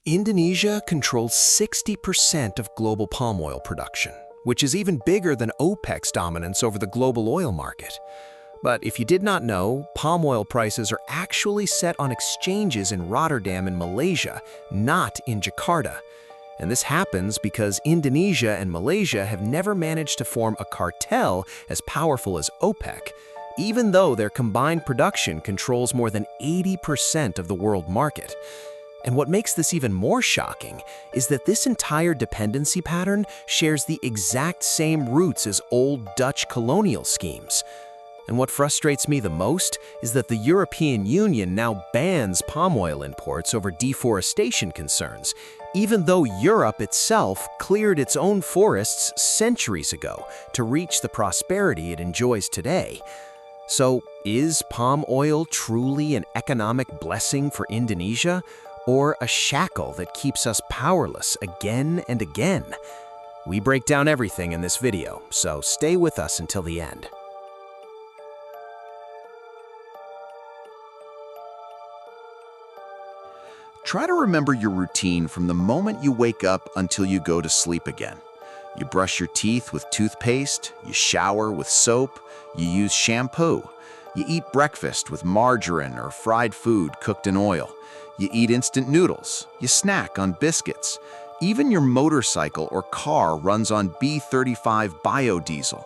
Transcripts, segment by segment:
Indonesia controls 60% of global palm oil production, which is even bigger than OPEC's dominance over the global oil market. But if you did not know, palm oil prices are actually set on exchanges in Rotterdam in Malaysia, not in Jakarta. And this happens because Indonesia and Malaysia have never managed to form a cartel as powerful as OPEC, even though their combined production controls more than 80% of the world market. And what makes this even more shocking is that this entire dependency pattern shares the exact same roots as old Dutch colonial schemes. And what frustrates me the most is that the European Union now bans palm oil imports over deforestation concerns, even though Europe itself cleared its own forests centuries ago to reach the prosperity it enjoys today. So, is palm oil truly an economic blessing for Indonesia, or a shackle that keeps us powerless again and again? We break down everything in this video, so stay with us until the end. Try to remember your routine from the moment you wake up until you go to sleep again. You brush your teeth with toothpaste, you shower with soap, you use shampoo, you eat breakfast with margarine or fried food cooked in oil, you eat instant noodles, you snack on biscuits. Even your motorcycle or car runs on B35 biodiesel.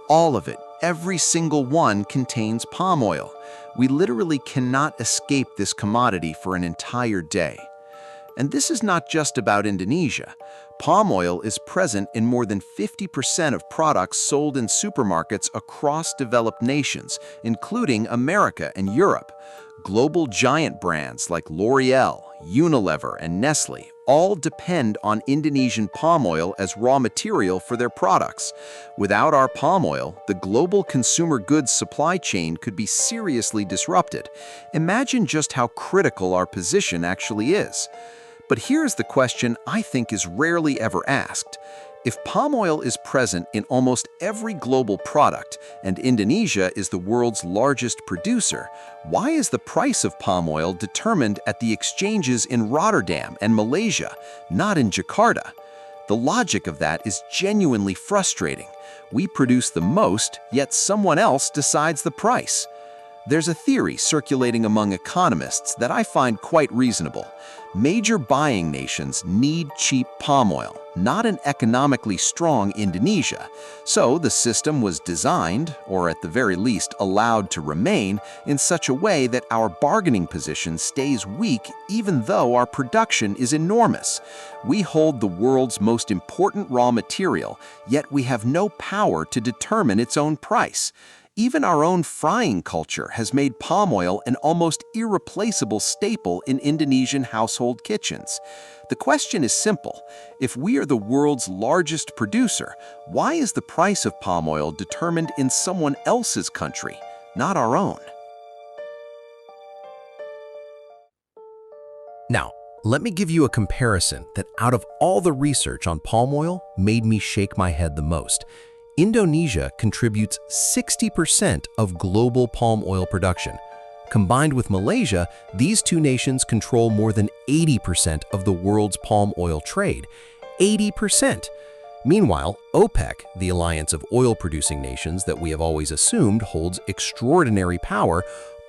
All of it, every single one, contains palm oil. We literally cannot escape this commodity for an entire day. And this is not just about Indonesia. Palm oil is present in more than 50% of products sold in supermarkets across developed nations, including America and Europe. Global giant brands like L'Oreal, Unilever, and Nestle all depend on Indonesian palm oil as raw material for their products. Without our palm oil, the global consumer goods supply chain could be seriously disrupted. Imagine just how critical our position actually is. But here's the question I think is rarely ever asked. If palm oil is present in almost every global product, and Indonesia is the world's largest producer, why is the price of palm oil determined at the exchanges in Rotterdam and Malaysia, not in Jakarta? The logic of that is genuinely frustrating. We produce the most, yet someone else decides the price. There's a theory circulating among economists that I find quite reasonable. Major buying nations need cheap palm oil, not an economically strong Indonesia. So the system was designed, or at the very least allowed to remain, in such a way that our bargaining position stays weak even though our production is enormous. We hold the world's most important raw material, yet we have no power to determine its own price. Even our own frying culture has made palm oil an almost irreplaceable staple in Indonesian household kitchens. The question is simple. If we are the world's largest producer, why is the price of palm oil determined in someone else's country, not our own? Now, let me give you a comparison that out of all the research on palm oil made me shake my head the most. Indonesia contributes 60% of global palm oil production. Combined with Malaysia, these two nations control more than 80% of the world's palm oil trade. 80%! Meanwhile, OPEC, the alliance of oil-producing nations that we have always assumed holds extraordinary power,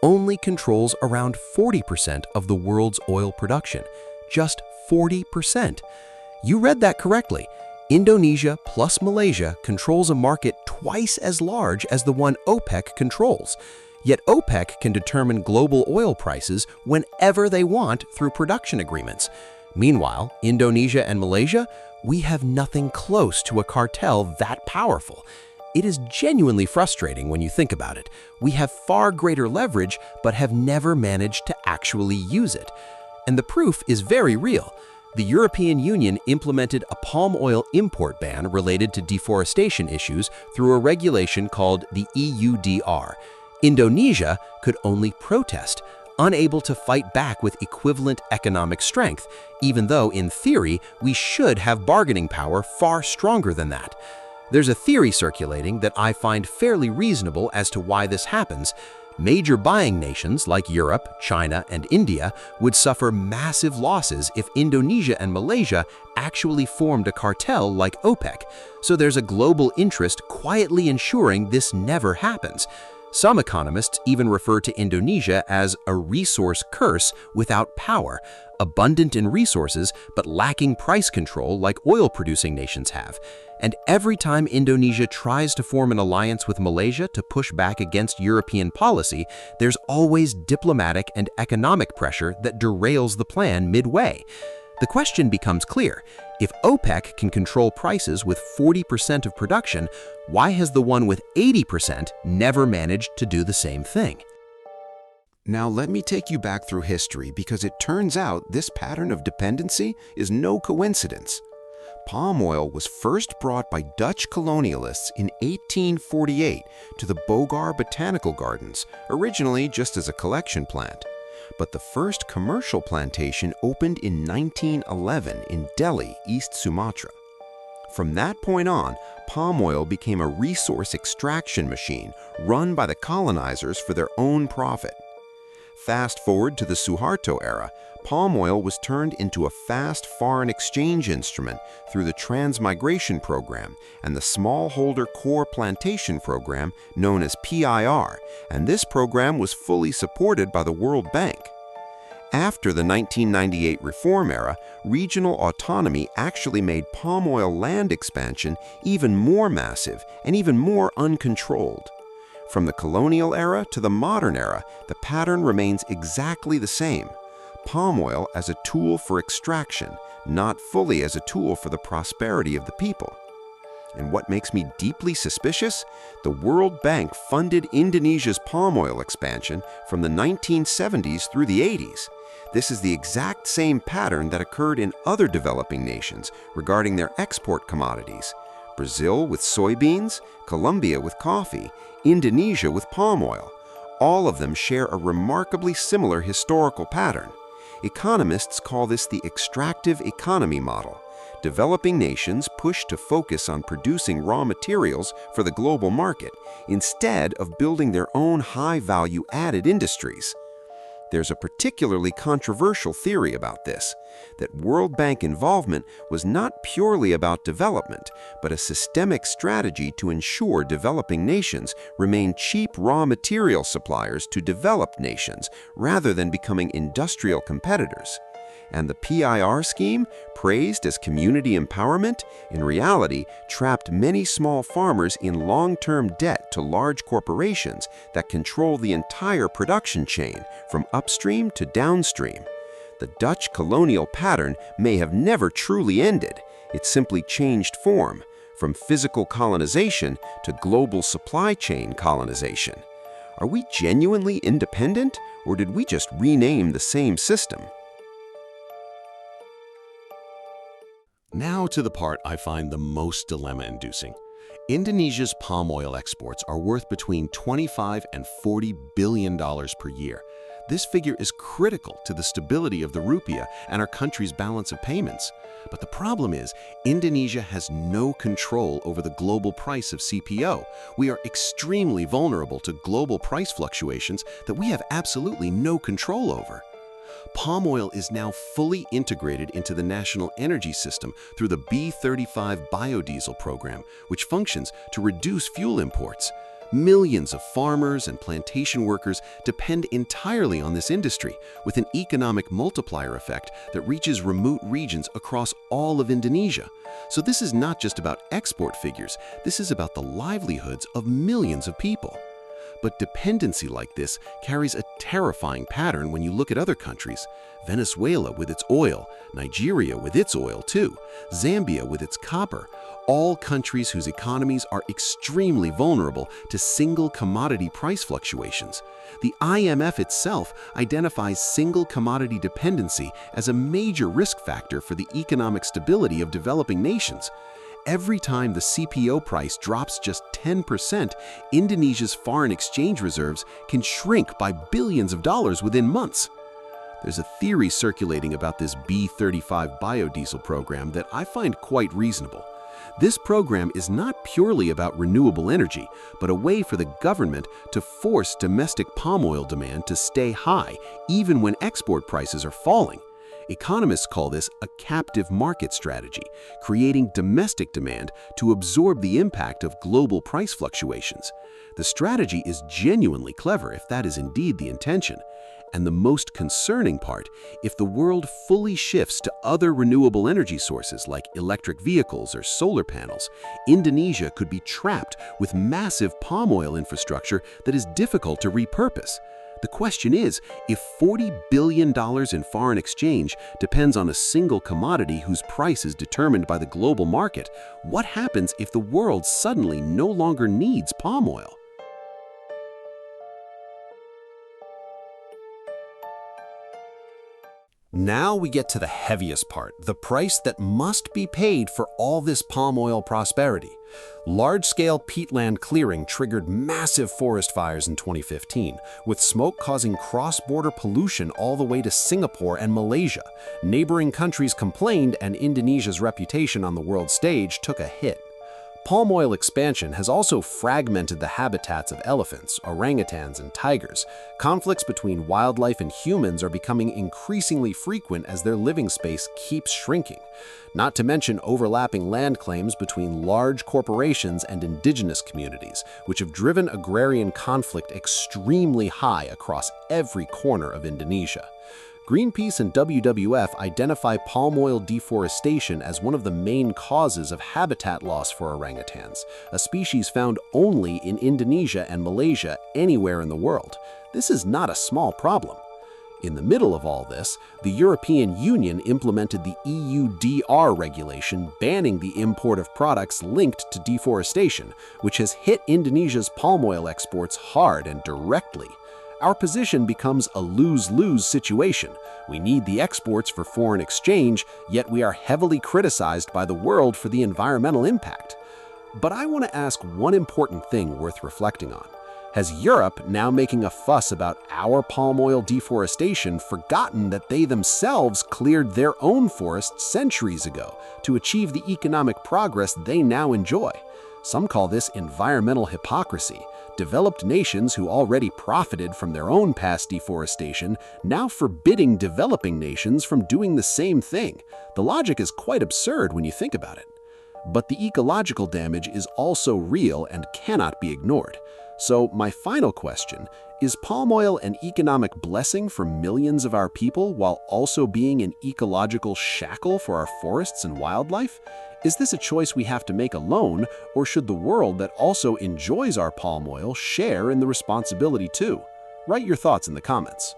only controls around 40% of the world's oil production. Just 40%. You read that correctly. Indonesia plus Malaysia controls a market twice as large as the one OPEC controls. Yet OPEC can determine global oil prices whenever they want through production agreements. Meanwhile, Indonesia and Malaysia, we have nothing close to a cartel that powerful. It is genuinely frustrating when you think about it. We have far greater leverage, but have never managed to actually use it. And the proof is very real. The European Union implemented a palm oil import ban related to deforestation issues through a regulation called the EUDR. Indonesia could only protest, unable to fight back with equivalent economic strength, even though, in theory, we should have bargaining power far stronger than that. There's a theory circulating that I find fairly reasonable as to why this happens. Major buying nations like Europe, China, and India would suffer massive losses if Indonesia and Malaysia actually formed a cartel like OPEC, so there's a global interest quietly ensuring this never happens. Some economists even refer to Indonesia as a resource curse without power, abundant in resources but lacking price control like oil-producing nations have. And every time Indonesia tries to form an alliance with Malaysia to push back against European policy, there's always diplomatic and economic pressure that derails the plan midway. The question becomes clear. If OPEC can control prices with 40% of production, why has the one with 80% never managed to do the same thing? Now let me take you back through history because it turns out this pattern of dependency is no coincidence. Palm oil was first brought by Dutch colonialists in 1848 to the Bogar Botanical Gardens, originally just as a collection plant. But the first commercial plantation opened in 1911 in Delhi, East Sumatra. From that point on, palm oil became a resource extraction machine run by the colonizers for their own profit. Fast forward to the Suharto era, palm oil was turned into a fast foreign exchange instrument through the Transmigration Program and the Smallholder Core Plantation Program known as PIR, and this program was fully supported by the World Bank. After the 1998 reform era, regional autonomy actually made palm oil land expansion even more massive and even more uncontrolled. From the colonial era to the modern era, the pattern remains exactly the same. Palm oil as a tool for extraction, not fully as a tool for the prosperity of the people. And what makes me deeply suspicious? The World Bank funded Indonesia's palm oil expansion from the 1970s through the 80s. This is the exact same pattern that occurred in other developing nations regarding their export commodities. Brazil with soybeans, Colombia with coffee, Indonesia with palm oil. All of them share a remarkably similar historical pattern. Economists call this the extractive economy model. Developing nations push to focus on producing raw materials for the global market instead of building their own high-value added industries. There's a particularly controversial theory about this, that World Bank involvement was not purely about development, but a systemic strategy to ensure developing nations remain cheap raw material suppliers to developed nations rather than becoming industrial competitors. And the PIR scheme, praised as community empowerment, in reality trapped many small farmers in long-term debt to large corporations that control the entire production chain, from upstream to downstream. The Dutch colonial pattern may have never truly ended. It simply changed form, from physical colonization to global supply chain colonization. Are we genuinely independent, or did we just rename the same system? Now to the part I find the most dilemma-inducing. Indonesia's palm oil exports are worth between $25 and $40 billion per year. This figure is critical to the stability of the rupiah and our country's balance of payments. But the problem is, Indonesia has no control over the global price of CPO. We are extremely vulnerable to global price fluctuations that we have absolutely no control over. Palm oil is now fully integrated into the national energy system through the B35 biodiesel program, which functions to reduce fuel imports. Millions of farmers and plantation workers depend entirely on this industry, with an economic multiplier effect that reaches remote regions across all of Indonesia. So this is not just about export figures, this is about the livelihoods of millions of people. But dependency like this carries a terrifying pattern when you look at other countries. Venezuela with its oil, Nigeria with its oil too, Zambia with its copper, all countries whose economies are extremely vulnerable to single commodity price fluctuations. The IMF itself identifies single commodity dependency as a major risk factor for the economic stability of developing nations. Every time the CPO price drops just 10%, Indonesia's foreign exchange reserves can shrink by billions of dollars within months. There's a theory circulating about this B35 biodiesel program that I find quite reasonable. This program is not purely about renewable energy, but a way for the government to force domestic palm oil demand to stay high, even when export prices are falling. Economists call this a captive market strategy, creating domestic demand to absorb the impact of global price fluctuations. The strategy is genuinely clever if that is indeed the intention. And the most concerning part, if the world fully shifts to other renewable energy sources like electric vehicles or solar panels, Indonesia could be trapped with massive palm oil infrastructure that is difficult to repurpose. The question is, if $40 billion in foreign exchange depends on a single commodity whose price is determined by the global market, what happens if the world suddenly no longer needs palm oil? Now we get to the heaviest part, the price that must be paid for all this palm oil prosperity. Large-scale peatland clearing triggered massive forest fires in 2015, with smoke causing cross-border pollution all the way to Singapore and Malaysia. Neighboring countries complained, and Indonesia's reputation on the world stage took a hit. Palm oil expansion has also fragmented the habitats of elephants, orangutans, and tigers. Conflicts between wildlife and humans are becoming increasingly frequent as their living space keeps shrinking. Not to mention overlapping land claims between large corporations and indigenous communities, which have driven agrarian conflict extremely high across every corner of Indonesia. Greenpeace and WWF identify palm oil deforestation as one of the main causes of habitat loss for orangutans, a species found only in Indonesia and Malaysia anywhere in the world. This is not a small problem. In the middle of all this, the European Union implemented the EUDR regulation banning the import of products linked to deforestation, which has hit Indonesia's palm oil exports hard and directly. Our position becomes a lose-lose situation. We need the exports for foreign exchange, yet we are heavily criticized by the world for the environmental impact. But I want to ask one important thing worth reflecting on. Has Europe, now making a fuss about our palm oil deforestation, forgotten that they themselves cleared their own forests centuries ago to achieve the economic progress they now enjoy? Some call this environmental hypocrisy. Developed nations who already profited from their own past deforestation now forbidding developing nations from doing the same thing. The logic is quite absurd when you think about it. But the ecological damage is also real and cannot be ignored. So my final question, is palm oil an economic blessing for millions of our people while also being an ecological shackle for our forests and wildlife? Is this a choice we have to make alone, or should the world that also enjoys our palm oil share in the responsibility too? Write your thoughts in the comments.